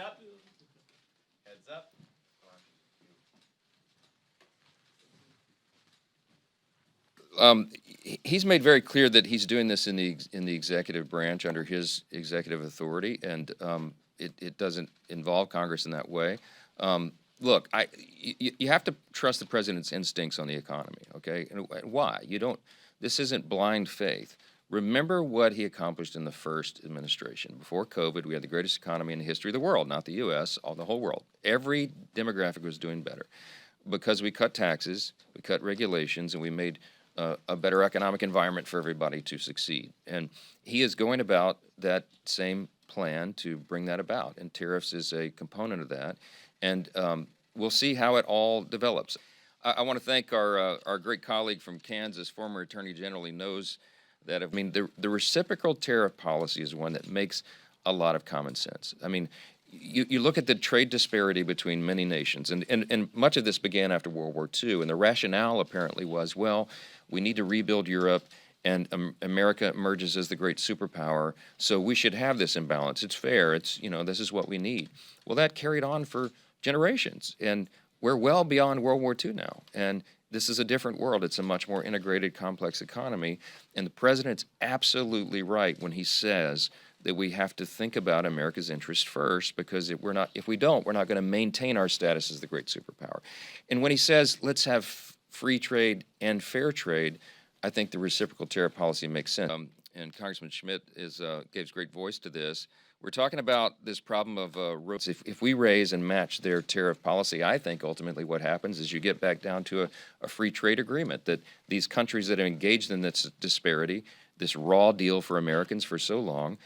up. Heads up. He's made very clear that he's doing this in the executive branch under his executive authority, and it doesn't involve Congress in that way. Look, you have to trust the president's instincts on the economy, okay? And why? You don't. This isn't blind faith. Remember what he accomplished in the first administration. Before COVID, we had the greatest economy in the history of the world, not the U.S., the whole world. Every demographic was doing better because we cut taxes, we cut regulations, and we made a better economic environment for everybody to succeed. And he is going about that same plan to bring that about, and tariffs is a component of that. And we'll see how it all develops. I want to thank our great colleague from Kansas, former Attorney General. He knows that, I mean, the reciprocal tariff policy is one that makes a lot of common sense. I mean, you look at the trade disparity between many nations, and much of this began after World War II, and the rationale apparently was, well, we need to rebuild Europe, and America emerges as the great superpower, so we should have this imbalance. It's fair. It's, this is what we need. Well, that carried on for generations, and we're well beyond World War II now, and this is a different world. It's a much more integrated, complex economy, and the president's absolutely right when he says that we have to think about America's interest first, because if we don't, we're not going to maintain our status as the great superpower. And when he says, let's have free trade and fair trade, I think the reciprocal tariff policy makes sense. And Congressman Schmidt gives great voice to this. We're talking about this problem of roads. If we raise and match their tariff policy, I think ultimately what happens is you get back down to a free trade agreement, that these countries that have engaged in this disparity, this raw deal for Americans for so long,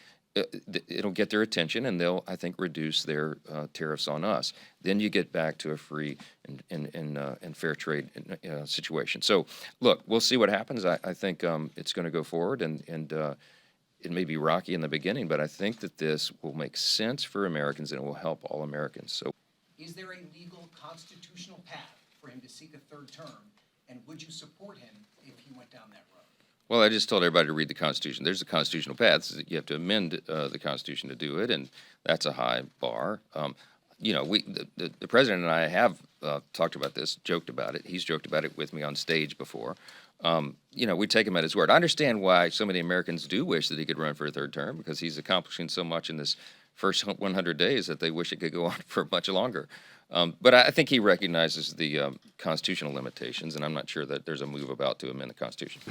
it'll get their attention, and they'll, I think, reduce their tariffs on us. Then you get back to a free and fair trade situation. So, look, we'll see what happens. I think it's going to go forward, and it may be rocky in the beginning, but I think that this will make sense for Americans, and it will help all Americans. So, is there a legal constitutional path for him to seek a third term, and would you support him if he went down that road? Well, I just told everybody to read the Constitution. There's a constitutional path. You have to amend the Constitution to do it, and that's a high bar. The president and I have talked about this, joked about it. He's joked about it with me on stage before. We take him at his word. I understand why so many Americans do wish that he could run for a third term, because he's accomplishing so much in this first 100 days that they wish it could go on for much longer. But I think he recognizes the constitutional limitations, and I'm not sure that there's a move about to amend the Constitution.